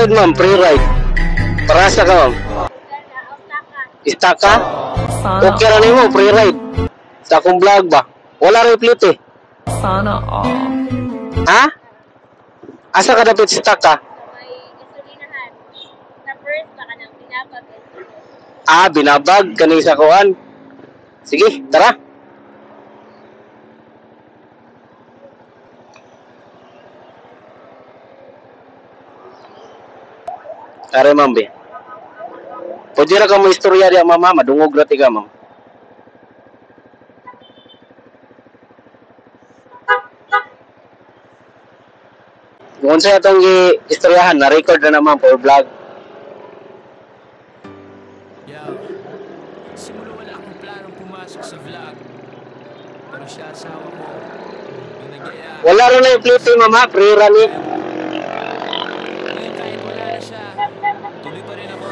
ride ma'am, free ride. Parasa ka ma'am. Istaka? Okay na nimo, free ride. Sa akong vlog ba? Wala replit eh. Sana all. Ha? Asa ka dapat istaka? May gasolinahan. Sa first baka nang binabag. Binabag kaning sa kuan. Sige, tara. Are ma'am be. Pwede ra ka mo istorya diya mama, madungog ra ti ka ma'am. Kung sa atong istoryahan, na-record na naman for vlog. Simula wala akong planong pumasok sa vlog. Pero siya asawa ko. Yung nag-aya. Wala rin na yung plate mama, free run eh. Ngayon kahit wala na siya, tuloy pa rin ako.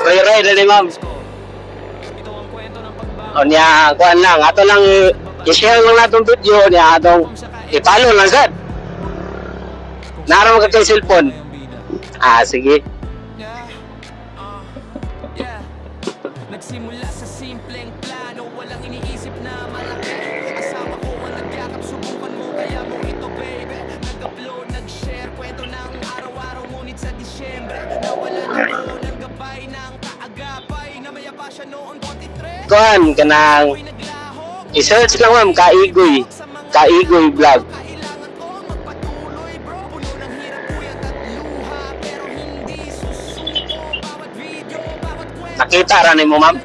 Free ride na ma'am. Ito ang kwento ng pagbago. O niya, kuhan lang, ato lang i-share lang natong video niya, atong ipalo lang sad. Naraw ka kay cellphone. Sige. Nagsimula sa simpleng plano, walang iniisip na malaki. Asawa ko ang nagyakap, subukan mo kaya mo ito baby. Nag-upload, nag-share, kwento ng araw-araw. Ngunit sa Disyembre, nawalan ako ng gabay ng kaagapay. Namaya pa siya noong 23. Kuhan, kanang i-search lang ma'am, Kaigoy. Kaigoy vlog. Nakita ra nimo ma'am?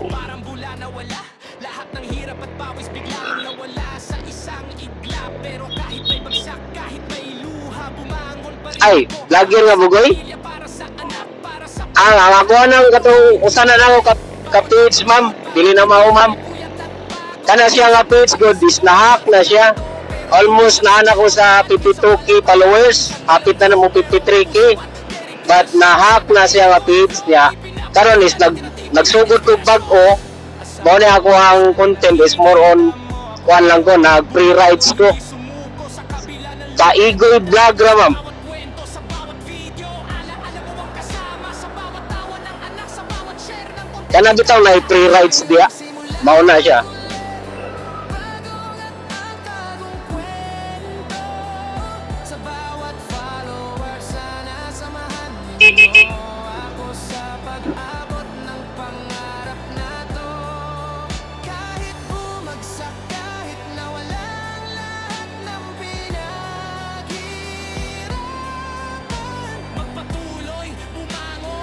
Parang bula na wala. Lahat ng hirap at pawis biglang nawala sa isang iglap. Pero kahit may bagsak, kahit may luha, bumangon pa rin. Ay, vlogger nga bugoy? Ako nang katong usa na lang ka page ma'am. Dili na mao ma'am. Kana siya nga page good is na-hack na siya. Almost na ko sa 52k followers. Hapit na mo 53k. But na-hack na siya nga page niya. Karon is nagsugod ko bag-o. Mao ni ako ang content is more on kuan lang ko, nag free rides ko. Kaigoy vlog ra ma'am. Kana bitaw na free rides diya. Mao na siya.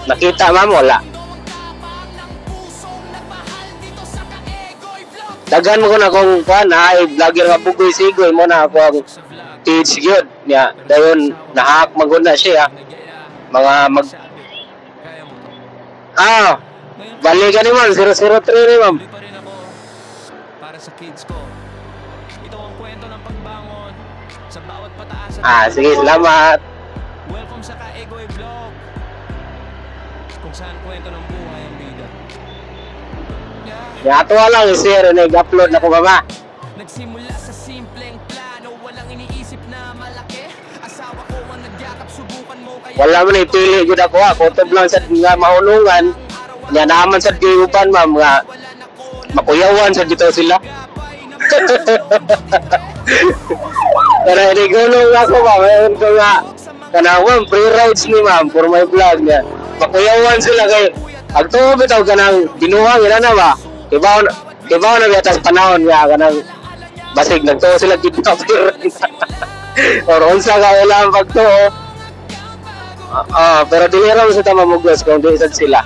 Nakita ma'am, wala. Dagan mo ko na kung kuhan, vlogger nga bugoy sigoy mo na ako ang page yun. Niya, dayon, nahack magod na siya. Mga balikan ni ma'am, 003 ni ma'am. Para sa kids ko. Ito ang kwento ng pagbangon sa bawat pataas. Sige, salamat. Welcome sa Kaigoy Vlog. Kung saan kwento ng buhay ang bida. Ato lang i-share na i-upload na ko mama. Nagsimula sa simpleng plano, walang iniisip na malaki. Asawa ko ang nagyakap, subukan mo kaya. Wala mo na ipili yun ako kutob lang sa nga mahulungan. Nya naman sa giupan ma'am nga makuyawan sa dito sila. Pero inigulong ako ma'am, mayroon ko nga kanawang free rides ni ma'am for my vlog niya. Makuyawan sila kay agtuo bitaw kanang binuhang ina na ba? Ibaw na biyatas panahon niya kanang basig nagtuo sila dito or unsa ka wala ang pagtuo. Pero dili ra sa tama mugos kung di sad sila.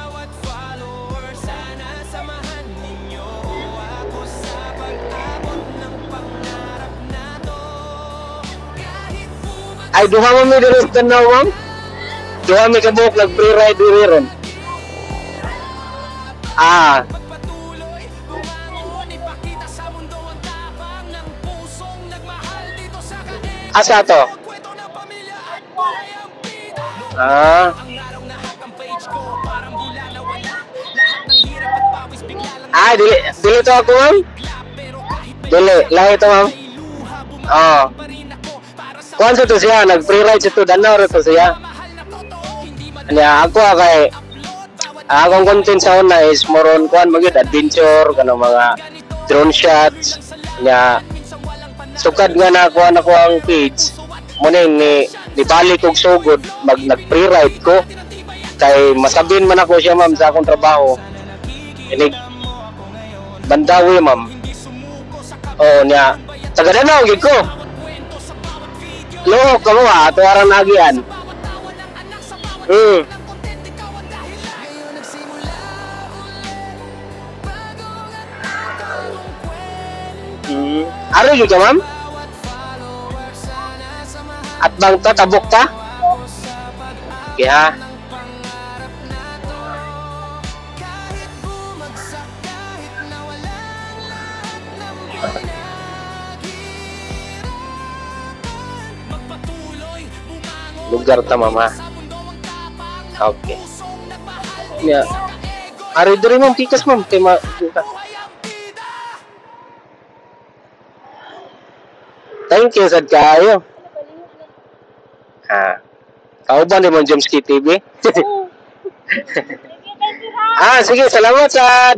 Ay, duha mo mi diri sa tanaw, ma'am. Duha mi kabuok nag-pre-ride diri ron. Ah, Pagpatuloy, bumangon, ipakita sa mundo ang tapang ng pusong nagmahal dito sa kaig. asa to? Kwento ng pamilya at buhay ang bida. Ah, Ang araw na hack ang page ko, parang bula na wala. Lahat ng hirap at pawis bigla lang dili to ako, ma'am. nagla. Pero kahit Dili, lahi to, ma'am. may luha, Oh. pa rin ako para sa Kuan sa to siya, nag-pre-ride sa to, danaw ra to siya. mahal na totoo. Hindi man Kanya ako kay upload, bawat akong content sa una is more on kuan magyud adventure kanang mga drone shots. Kanya minsan walang panahon. sukad nga na kuan ako ang page. Muna ni balik og sugod nag-pre-ride ko. Kay masabin man ako siya, ma'am, sa akong trabaho. Inig Bandawi, ma'am. Oo niya. Taga Danau gid ko. Lohok ka mo ha, tuwarang nagian. Hmm. Ano yun ka, ma'am? At bang to, tabok ka? Kaya, lugar ta, mama. Okay. Yeah. Ari diri ma'am, tikas ma'am, kay ma... Thank you, sad kayo. Ha. Kauban ni Ma'am Jomski TV. Thank you, ha. Sige, salamat, sad.